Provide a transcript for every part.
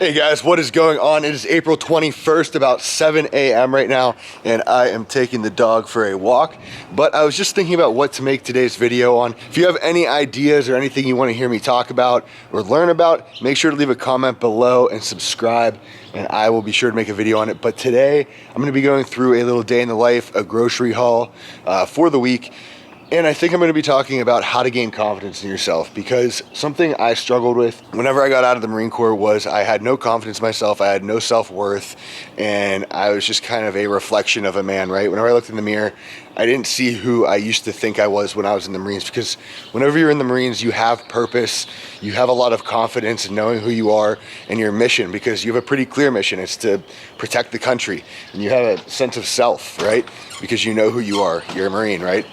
Hey guys, what is going on? It is April 21st, about 7 a.m. right now, and I am taking the dog for a walk. But I was just thinking about what to make today's video on. If you have any ideas or anything you want to hear me talk about or learn about, make sure to leave a comment below and subscribe, and I will be sure to make a video on it. But today, I'm going to be going through a little day in the life, a grocery haul for the week. And I think I'm going to be talking about how to gain confidence in yourself, because something I struggled with whenever I got out of the Marine Corps was I had no confidence in myself, I had no self-worth, and I was just kind of a reflection of a man, right? Whenever I looked in the mirror, I didn't see who I used to think I was when I was in the Marines, because whenever you're in the Marines, you have purpose, you have a lot of confidence in knowing who you are and your mission, because you have a pretty clear mission. It's to protect the country, and you have a sense of self, right? Because you know who you are, you're a Marine, right?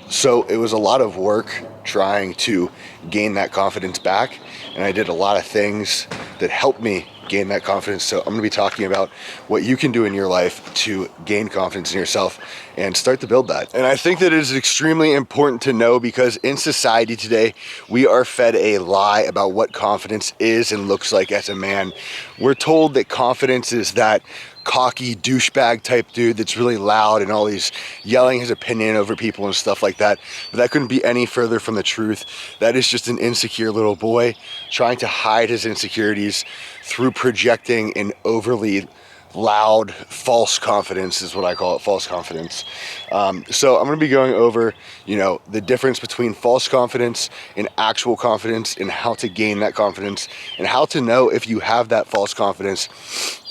So it was a lot of work trying to gain that confidence back, and I did a lot of things that helped me gain that confidence. So I'm going to be talking about what you can do in your life to gain confidence in yourself and start to build that. And I think that it is extremely important to know, because in society today, we are fed a lie about what confidence is and looks like as a man. We're told that confidence is that cocky douchebag type dude that's really loud and always yelling his opinion over people and stuff like that. But that couldn't be any further from the truth. That is just an insecure little boy trying to hide his insecurities through projecting an overly loud false confidence, is what I call it, false confidence. So I'm going to be going over, the difference between false confidence and actual confidence, and how to gain that confidence, and how to know if you have that false confidence,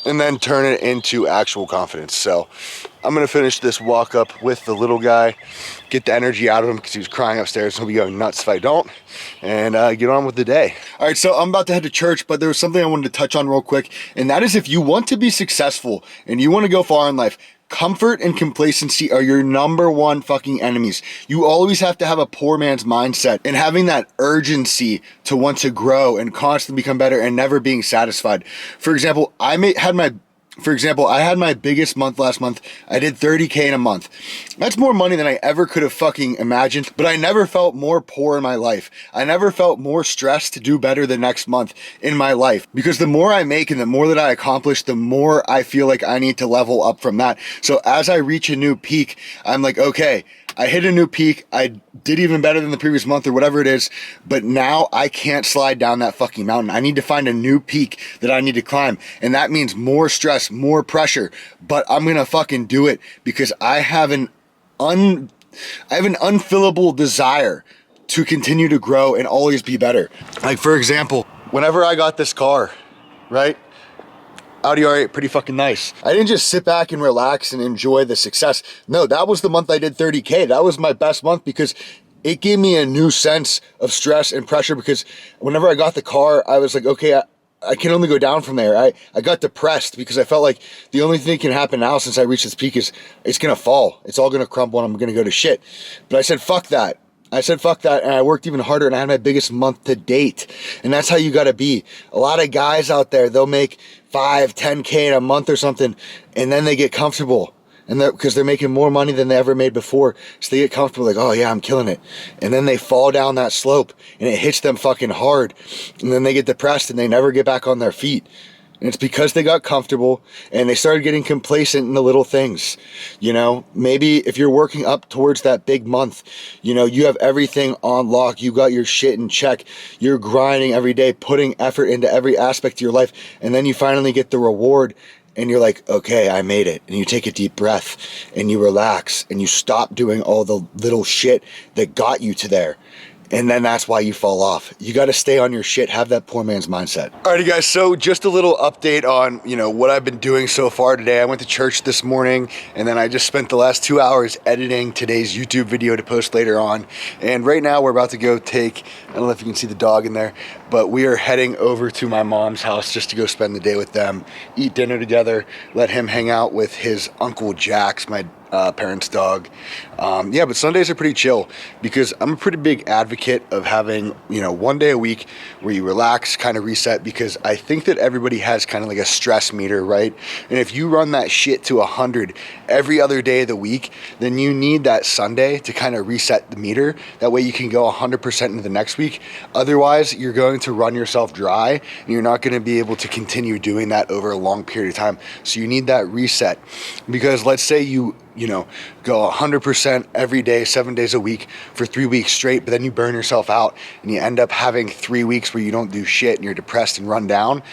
and then turn it into actual confidence. So I'm going to finish this walk up with the little guy, get the energy out of him because he was crying upstairs. He'll be going nuts if I don't, and get on with the day. All right, so I'm about to head to church, but there was something I wanted to touch on real quick, and that is, if you want to be successful and you want to go far in life, comfort and complacency are your number one fucking enemies. You always have to have a poor man's mindset, and having that urgency to want to grow and constantly become better and never being satisfied. For example, I had my biggest month last month. I did 30K in a month. That's more money than I ever could have fucking imagined, but I never felt more poor in my life. I never felt more stressed to do better the next month in my life, because the more I make and the more that I accomplish, the more I feel like I need to level up from that. So as I reach a new peak, I'm like, okay, I hit a new peak. I did even better than the previous month or whatever it is, but now I can't slide down that fucking mountain. I need to find a new peak that I need to climb, and that means more stress, more pressure, but I'm gonna fucking do it, because I have an unfillable desire to continue to grow and always be better. Like, for example, whenever I got this car, right? Audi R8, pretty fucking nice. I didn't just sit back and relax and enjoy the success. No, that was the month I did 30K. That was my best month, because it gave me a new sense of stress and pressure, because whenever I got the car, I was like, okay, I can only go down from there. I got depressed because I felt like the only thing that can happen now since I reached this peak is it's gonna fall. It's all gonna crumble and I'm gonna go to shit. But I said, fuck that. And I worked even harder, and I had my biggest month to date. And that's how you gotta be. A lot of guys out there, they'll make 5, 10K in a month or something, and then they get comfortable. And because they're making more money than they ever made before. So they get comfortable, like, oh yeah, I'm killing it. And then they fall down that slope, and it hits them fucking hard. And then they get depressed, and they never get back on their feet. And it's because they got comfortable and they started getting complacent in the little things. Maybe if you're working up towards that big month, you have everything on lock. You got your shit in check. You're grinding every day, putting effort into every aspect of your life. And then you finally get the reward, and you're like, okay, I made it. And you take a deep breath and you relax and you stop doing all the little shit that got you to there. And then that's why you fall off. You got to stay on your shit, have that poor man's mindset. Alrighty guys, so just a little update on, what I've been doing so far today. I went to church this morning, and then I just spent the last 2 hours editing today's YouTube video to post later on. And right now we're about to go I don't know if you can see the dog in there, but we are heading over to my mom's house just to go spend the day with them, eat dinner together, let him hang out with his Uncle Jax, my parents' dog. But Sundays are pretty chill, because I'm a pretty big advocate of having, one day a week where you relax, kind of reset, because I think that everybody has kind of like a stress meter, right? And if you run that shit to 100 every other day of the week, then you need that Sunday to kind of reset the meter. That way you can go 100% into the next week. Otherwise, you're going going to run yourself dry, and you're not going to be able to continue doing that over a long period of time. So you need that reset, because let's say you go 100% every day, 7 days a week for 3 weeks straight, but then you burn yourself out and you end up having 3 weeks where you don't do shit and you're depressed and run down.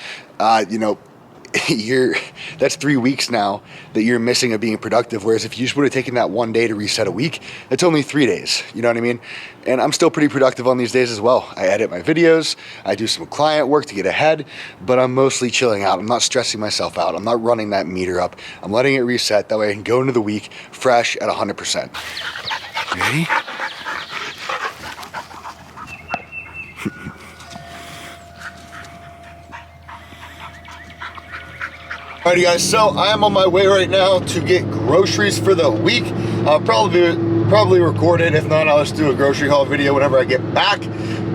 That's 3 weeks now that you're missing of being productive. Whereas if you just would have taken that 1 day to reset a week, it's only 3 days. You know what I mean? And I'm still pretty productive on these days as well. I edit my videos, I do some client work to get ahead, but I'm mostly chilling out. I'm not stressing myself out. I'm not running that meter up. I'm letting it reset. That way I can go into the week fresh at 100%. Ready? Alrighty guys, so I am on my way right now to get groceries for the week. I'll probably record it. If not, I'll just do a grocery haul video whenever I get back.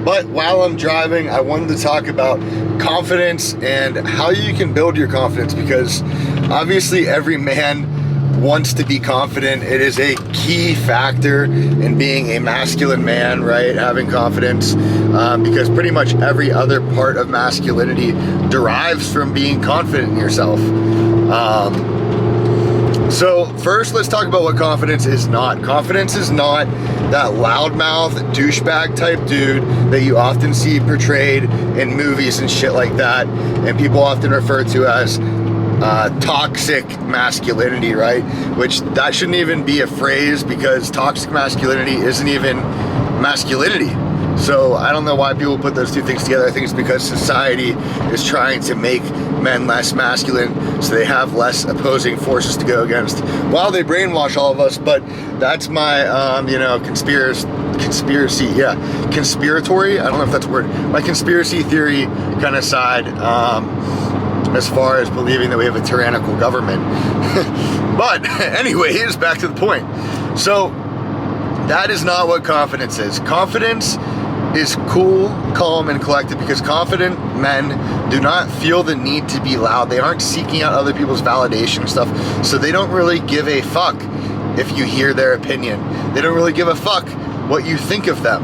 But while I'm driving, I wanted to talk about confidence and how you can build your confidence, because obviously every man wants to be confident. It is a key factor in being a masculine man, right? Having confidence, because pretty much every other part of masculinity derives from being confident in yourself. So first, let's talk about what confidence is not. Confidence is not that loudmouth, douchebag type dude that you often see portrayed in movies and shit like that, and people often refer to as toxic masculinity, right? Which that shouldn't even be a phrase, because toxic masculinity isn't even masculinity. So I don't know why people put those two things together. I think it's because society is trying to make men less masculine, so they have less opposing forces to go against while they brainwash all of us. But that's my conspiratory, I don't know if that's a word, my conspiracy theory kind of side, as far as believing that we have a tyrannical government. But anyways, back to the point. So that is not what confidence is. Confidence is cool, calm, and collected, because confident men do not feel the need to be loud. They aren't seeking out other people's validation and stuff, so they don't really give a fuck if you hear their opinion. They don't really give a fuck what you think of them,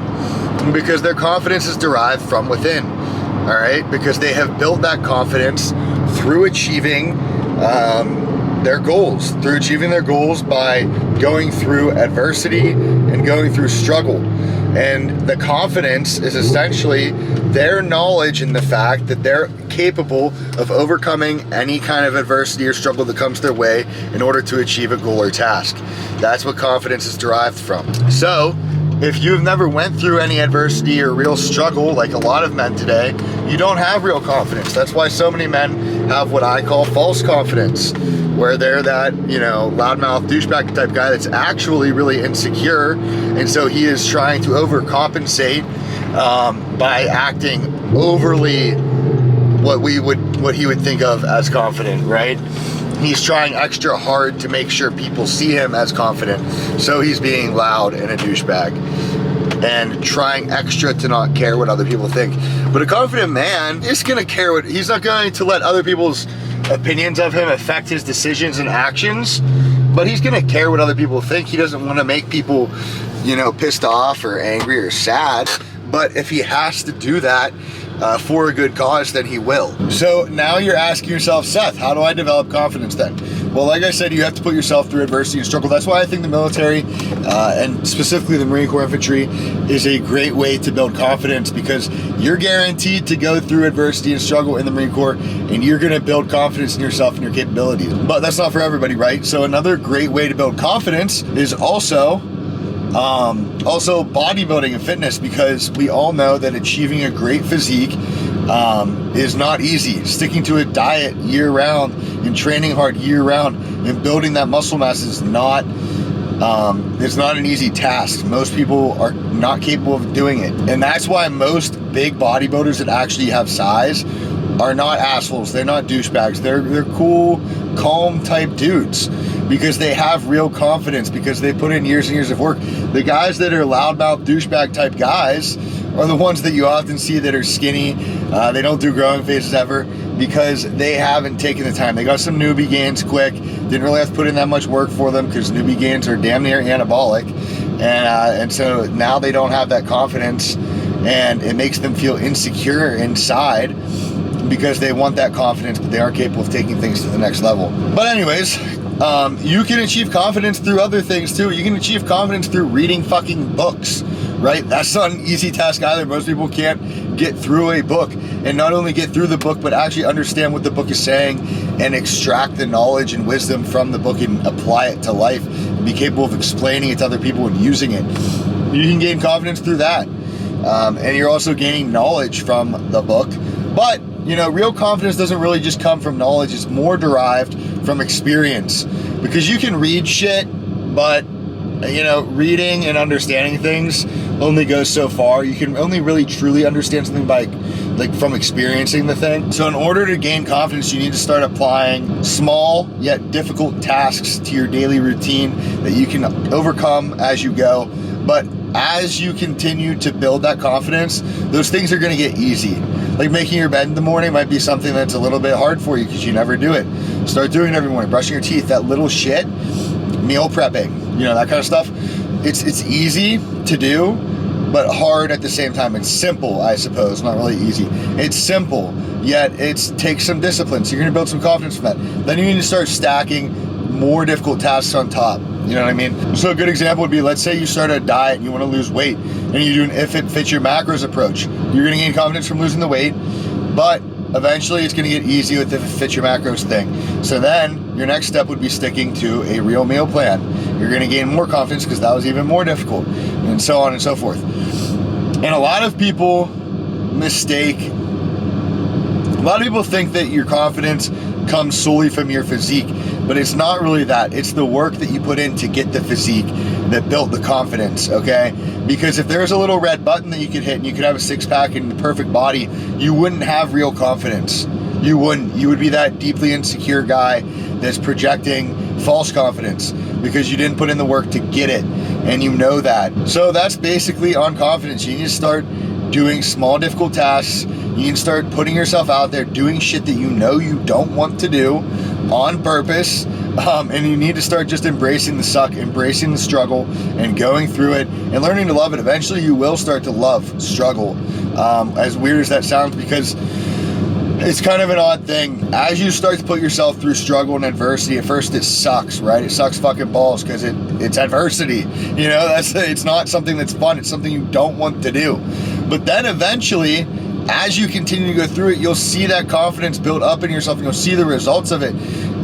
because their confidence is derived from within. All right, because they have built that confidence through achieving their goals, by going through adversity and going through struggle. And the confidence is essentially their knowledge in the fact that they're capable of overcoming any kind of adversity or struggle that comes their way in order to achieve a goal or task. That's what confidence is derived from. So if you've never went through any adversity or real struggle, like a lot of men today, you don't have real confidence. That's why so many men have what I call false confidence, where they're that, loudmouth douchebag type guy that's actually really insecure, and so he is trying to overcompensate by acting overly what he would think of as confident, right? He's trying extra hard to make sure people see him as confident, so he's being loud and a douchebag and trying extra to not care what other people think. But a confident man is gonna care he's not going to let other people's opinions of him affect his decisions and actions, but he's gonna care what other people think. He doesn't want to make people, pissed off or angry or sad, but if he has to do that for a good cause, then he will. So now you're asking yourself, Seth, how do I develop confidence then? Well, like I said, you have to put yourself through adversity and struggle. That's why I think the military, and specifically the Marine Corps infantry, is a great way to build confidence, because you're guaranteed to go through adversity and struggle in the Marine Corps, and you're gonna build confidence in yourself and your capabilities. But that's not for everybody, right? So another great way to build confidence is also bodybuilding and fitness, because we all know that achieving a great physique is not easy. Sticking to a diet year round and training hard year round and building that muscle mass is not it's not an easy task. Most people are not capable of doing it, and that's why most big bodybuilders that actually have size are not assholes. They're not douchebags. They're cool, calm type dudes, because they have real confidence, because they put in years and years of work. The guys that are loudmouth douchebag type guys are the ones that you often see that are skinny. They don't do growing phases ever, because they haven't taken the time. They got some newbie gains quick, didn't really have to put in that much work for them, because newbie gains are damn near anabolic, and so now they don't have that confidence and it makes them feel insecure inside because they want that confidence, but they aren't capable of taking things to the next level. But anyways, you can achieve confidence through other things too. You can achieve confidence through reading fucking books, right? That's not an easy task either. Most people can't get through a book, and not only get through the book, but actually understand what the book is saying and extract the knowledge and wisdom from the book and apply it to life and be capable of explaining it to other people and using it. You can gain confidence through that. And you're also gaining knowledge from the book. But, you know, real confidence doesn't really just come from knowledge. It's more derived from experience. Because you can read shit, but, you know, reading and understanding things only goes so far. You can only really truly understand something by, like, from experiencing the thing. So in order to gain confidence, you need to start applying small yet difficult tasks to your daily routine that you can overcome as you go. But as you continue to build that confidence, those things are gonna get easy. Like making your bed in the morning might be something that's a little bit hard for you because you never do it. Start doing it every morning. Brushing your teeth, that little shit. Meal prepping, you know, that kind of stuff. It's easy to do, but hard at the same time. It's simple, I suppose, not really easy. It's simple, yet it takes some discipline. So you're gonna build some confidence from that. Then you need to start stacking more difficult tasks on top. You know what I mean? So a good example would be, let's say you start a diet and you want to lose weight and you do an if it fits your macros approach. You're going to gain confidence from losing the weight, but eventually it's going to get easy with if it fits your macros thing. So then your next step would be sticking to a real meal plan. You're going to gain more confidence because that was even more difficult, and so on and so forth. And a lot of people think that your confidence comes solely from your physique, but it's not really that. It's the work that you put in to get the physique that built the confidence, okay? Because if there's a little red button that you could hit and you could have a six-pack and the perfect body, you wouldn't have real confidence. You wouldn't. You would be that deeply insecure guy that's projecting false confidence because you didn't put in the work to get it, and you know that. So that's basically on confidence. You need to start doing small, difficult tasks. You can start putting yourself out there, doing shit that you know you don't want to do on purpose, and you need to start just embracing the suck, embracing the struggle, and going through it, and learning to love it. Eventually, you will start to love struggle, as weird as that sounds, because it's kind of an odd thing. As you start to put yourself through struggle and adversity, at first it sucks, right? It sucks fucking balls because it's adversity. You know, it's not something that's fun. It's something you don't want to do. But then eventually, as you continue to go through it, you'll see that confidence build up in yourself, and you'll see the results of it.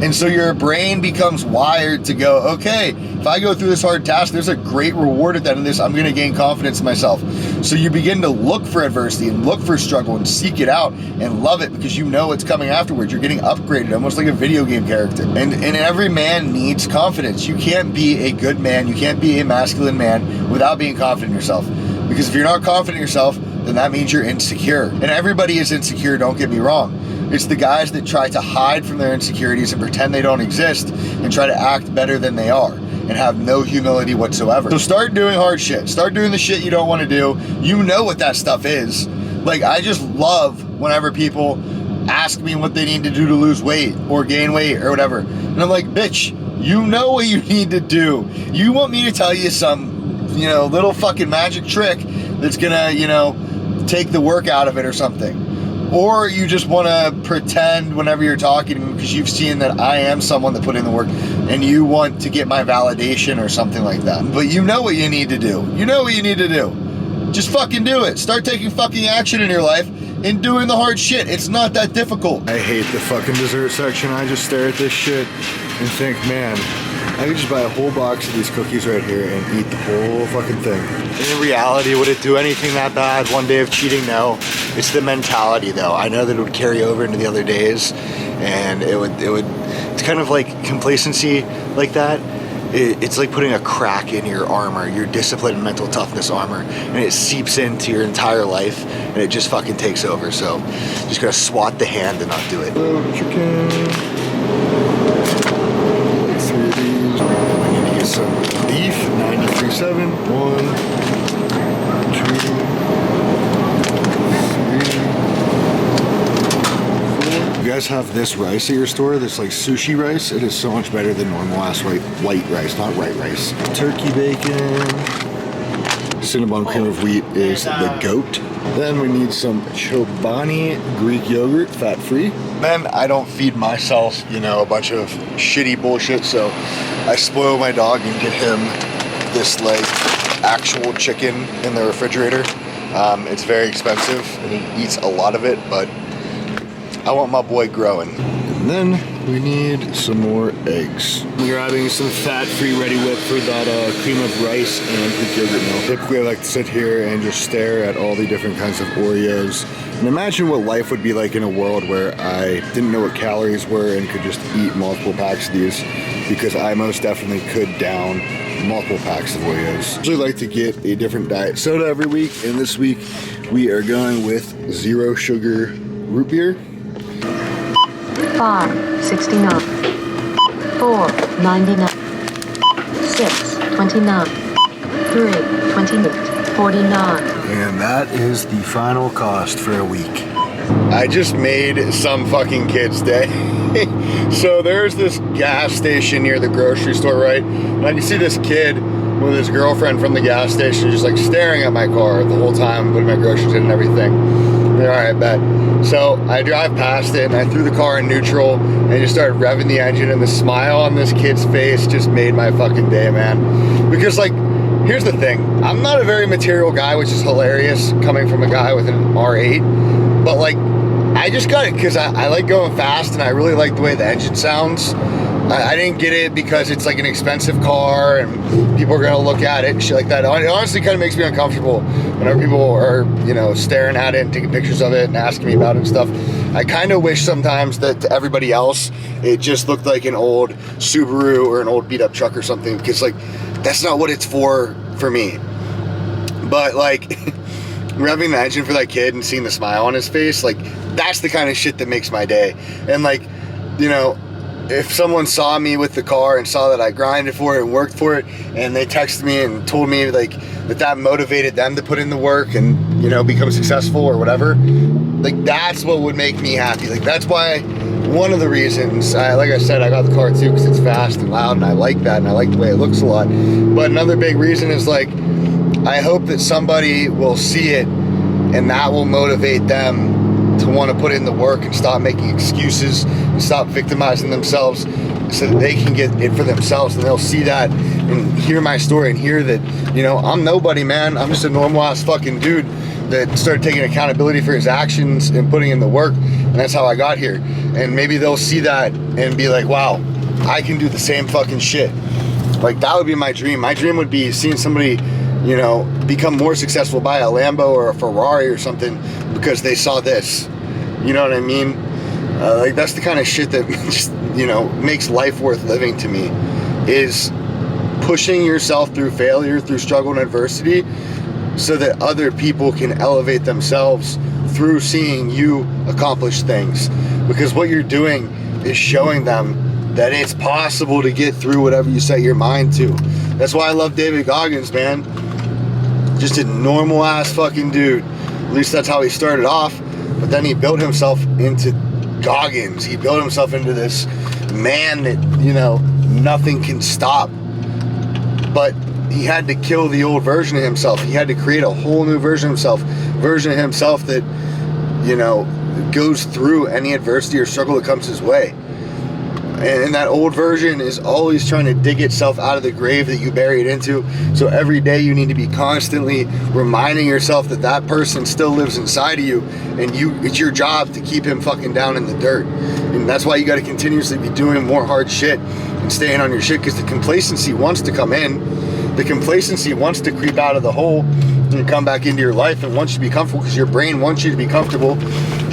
And so your brain becomes wired to go, okay, if I go through this hard task, there's a great reward at the end of this. I'm going to gain confidence in myself. So you begin to look for adversity and look for struggle and seek it out and love it because you know it's coming afterwards. You're getting upgraded, almost like a video game character. And every man needs confidence. You can't be a good man, you can't be a masculine man without being confident in yourself. Because if you're not confident in yourself, then that means you're insecure. And everybody is insecure, don't get me wrong. It's the guys that try to hide from their insecurities and pretend they don't exist and try to act better than they are and have no humility whatsoever. So start doing hard shit. Start doing the shit you don't want to do. You know what that stuff is. Like, I just love whenever people ask me what they need to do to lose weight or gain weight or whatever. And I'm like, bitch, you know what you need to do. You want me to tell you some, you know, little fucking magic trick that's gonna, you know, take the work out of it or something? Or you just want to pretend whenever you're talking to me because you've seen that I am someone that put in the work and you want to get my validation or something like that. But you know what you need to do. You know what you need to do. Just fucking do it. Start taking fucking action in your life and doing the hard shit. It's not that difficult. I hate the fucking dessert section. I just stare at this shit and think, man, I could just buy a whole box of these cookies right here and eat the whole fucking thing. In reality, would it do anything that bad? One day of cheating? No. It's the mentality, though. I know that it would carry over into the other days, and it would. It's kind of like complacency like that. It's like putting a crack in your armor, your discipline and mental toughness armor, and it seeps into your entire life, and it just fucking takes over. So, just gotta swat the hand and not do it. Hello, chicken. Some beef, 93.7. 1, 2, 3, 4. You guys have this rice at your store, this like sushi rice. It is so much better than normal ass white rice, not white rice. Turkey bacon. Cinnabon cream of wheat is the goat. Then we need some Chobani Greek yogurt, fat-free. Then I don't feed myself, you know, a bunch of shitty bullshit, so I spoil my dog and get him this like actual chicken in the refrigerator. It's very expensive and he eats a lot of it, but I want my boy growing. And then we need some more eggs. We're grabbing some fat-free Ready Whip for that cream of rice and Greek yogurt milk. Typically I like to sit here and just stare at all the different kinds of Oreos and imagine what life would be like in a world where I didn't know what calories were and could just eat multiple packs of these, because I most definitely could down multiple packs of Oreos. I usually like to get a different diet soda every week, and this week we are going with zero sugar root beer. 5.69, 4.99, 6.29, 3.28, 49. And that is the final cost for a week. I just made some fucking kid's day. So there's this gas station near the grocery store, right? And I can see this kid with his girlfriend from the gas station just like staring at my car the whole time, putting my groceries in and everything. All right, bet. So I drive past it and I threw the car in neutral and just started revving the engine, and the smile on this kid's face just made my fucking day, man. Because like, here's the thing, I'm not a very material guy, which is hilarious coming from a guy with an R8, but like, I just got it because I like going fast and I really like the way the engine sounds. I didn't get it because it's like an expensive car and people are gonna look at it and shit like that. It honestly kind of makes me uncomfortable whenever people are, you know, staring at it and taking pictures of it and asking me about it and stuff. I kind of wish sometimes that to everybody else, it just looked like an old Subaru or an old beat up truck or something, because like, that's not what it's for me. But like, revving the engine for that kid and seeing the smile on his face, like, that's the kind of shit that makes my day. And like, you know, if someone saw me with the car and saw that I grinded for it and worked for it, and they texted me and told me like that motivated them to put in the work and, you know, become successful or whatever, like, that's what would make me happy. Like, that's why, one of the reasons, like I said, I got the car too, because it's fast and loud and I like that and I like the way it looks a lot. But another big reason is like, I hope that somebody will see it and that will motivate them to want to put in the work and stop making excuses and stop victimizing themselves, so that they can get it for themselves, and they'll see that and hear my story and hear that, you know, I'm nobody, man. I'm just a normal ass fucking dude that started taking accountability for his actions and putting in the work, and that's how I got here. And maybe they'll see that and be like, wow, I can do the same fucking shit. Like, that would be my dream. My dream would be seeing somebody, you know, become more successful by a Lambo or a Ferrari or something because they saw this. You know what I mean? Like, that's the kind of shit that just, you know, makes life worth living to me, is pushing yourself through failure, through struggle and adversity, so that other people can elevate themselves through seeing you accomplish things. Because what you're doing is showing them that it's possible to get through whatever you set your mind to. That's why I love David Goggins, man. Just a normal ass fucking dude. At least that's how he started off. But then he built himself into Goggins. He built himself into this man that, you know, nothing can stop. But he had to kill the old version of himself. He had to create a whole new version of himself that, you know, goes through any adversity or struggle that comes his way. And that old version is always trying to dig itself out of the grave that you buried into. So every day you need to be constantly reminding yourself that that person still lives inside of you, and it's your job to keep him fucking down in the dirt. And that's why you got to continuously be doing more hard shit and staying on your shit, because the complacency wants to come in. The complacency wants to creep out of the hole and come back into your life and wants you to be comfortable, because your brain wants you to be comfortable,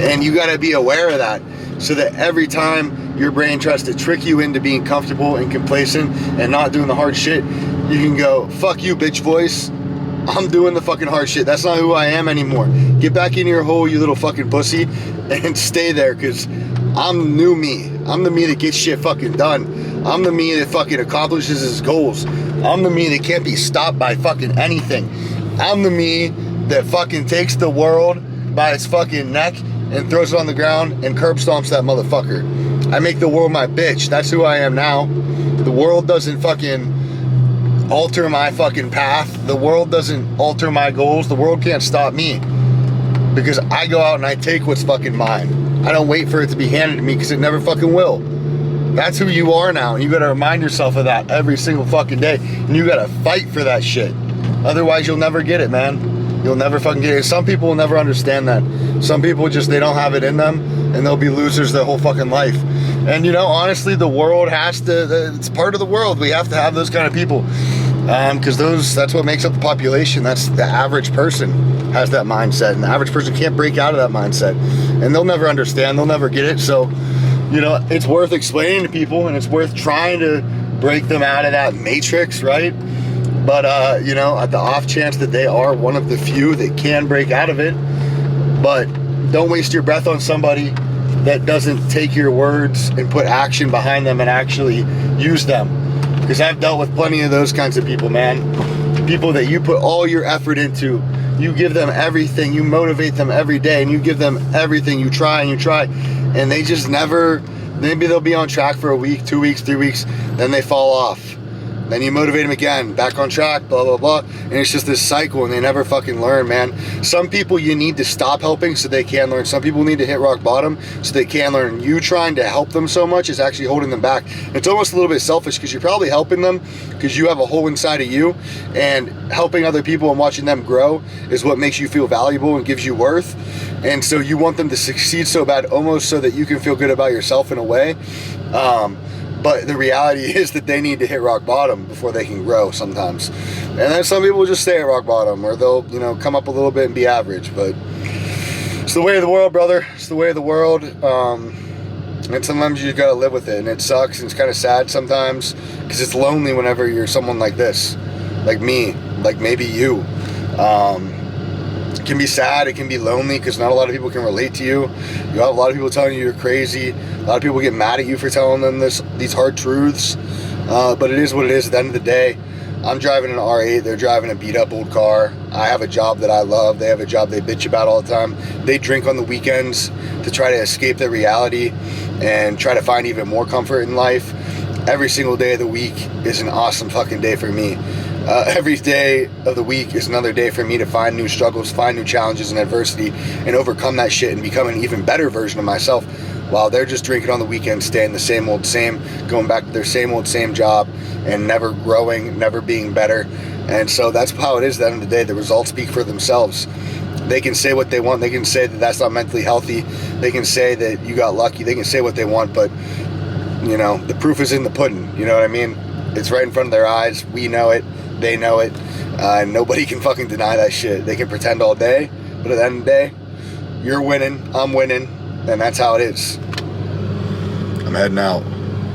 and you got to be aware of that, so that every time your brain tries to trick you into being comfortable and complacent and not doing the hard shit, you can go, fuck you, bitch voice. I'm doing the fucking hard shit. That's not who I am anymore. Get back in your hole, you little fucking pussy, and stay there, because I'm the new me. I'm the me that gets shit fucking done. I'm the me that fucking accomplishes his goals. I'm the me that can't be stopped by fucking anything. I'm the me that fucking takes the world by its fucking neck and throws it on the ground and curb stomps that motherfucker. I make the world my bitch. That's who I am now. The world doesn't fucking alter my fucking path. The world doesn't alter my goals. The world can't stop me. because I go out and I take what's fucking mine. I don't wait for it to be handed to me because it never fucking will. That's who you are now, and you gotta remind yourself of that every single fucking day, and you gotta fight for that shit. Otherwise, you'll never get it, man. You'll never fucking get it. Some people will never understand that. Some people just, they don't have it in them, and they'll be losers their whole fucking life. And you know, honestly, the world has to, it's part of the world. We have to have those kind of people. Because that's what makes up the population. That's the average person has that mindset, and the average person can't break out of that mindset, and they'll never understand, they'll never get it. So, you know, it's worth explaining to people, and it's worth trying to break them out of that matrix, right? But, you know, at the off chance that they are one of the few that can break out of it, but don't waste your breath on somebody that doesn't take your words and put action behind them and actually use them. Because I've dealt with plenty of those kinds of people, man. People that you put all your effort into, you give them everything, you motivate them every day, and you give them everything, you try, and they just never, maybe they'll be on track for a week, 2 weeks, 3 weeks, then they fall off. Then you motivate them again, back on track, blah, blah, blah. And it's just this cycle, and they never fucking learn, man. Some people you need to stop helping so they can learn. Some people need to hit rock bottom so they can learn. You trying to help them so much is actually holding them back. It's almost a little bit selfish because you're probably helping them because you have a hole inside of you, and helping other people and watching them grow is what makes you feel valuable and gives you worth. And so you want them to succeed so bad, almost so that you can feel good about yourself in a way. But the reality is that they need to hit rock bottom before they can grow sometimes. And then some people just stay at rock bottom, or they'll, you know, come up a little bit and be average. But it's the way of the world, brother. It's the way of the world. And sometimes you just gotta live with it, and it sucks, and it's kind of sad sometimes, because it's lonely whenever you're someone like this, like me, like maybe you. It can be sad, it can be lonely, because not a lot of people can relate to you. You have a lot of people telling you you're crazy. A lot of people get mad at you for telling them these hard truths. But it is what it is at the end of the day. I'm driving an R8, they're driving a beat up old car. I have a job that I love, they have a job they bitch about all the time. They drink on the weekends to try to escape their reality and try to find even more comfort in life. Every single day of the week is an awesome fucking day for me. Every day of the week is another day for me to find new struggles, find new challenges and adversity, and overcome that shit and become an even better version of myself, while they're just drinking on the weekend, staying the same old same, going back to their same old same job, and never growing, never being better. And so that's how it is at the end of the day. The results speak for themselves. They can say what they want. They can say that that's not mentally healthy. They can say that you got lucky. They can say what they want, but, you know, the proof is in the pudding. You know what I mean? It's right in front of their eyes. We know it. They know it. Nobody can fucking deny that shit. They can pretend all day, but at the end of the day, you're winning, I'm winning, and that's how it is. I'm heading out.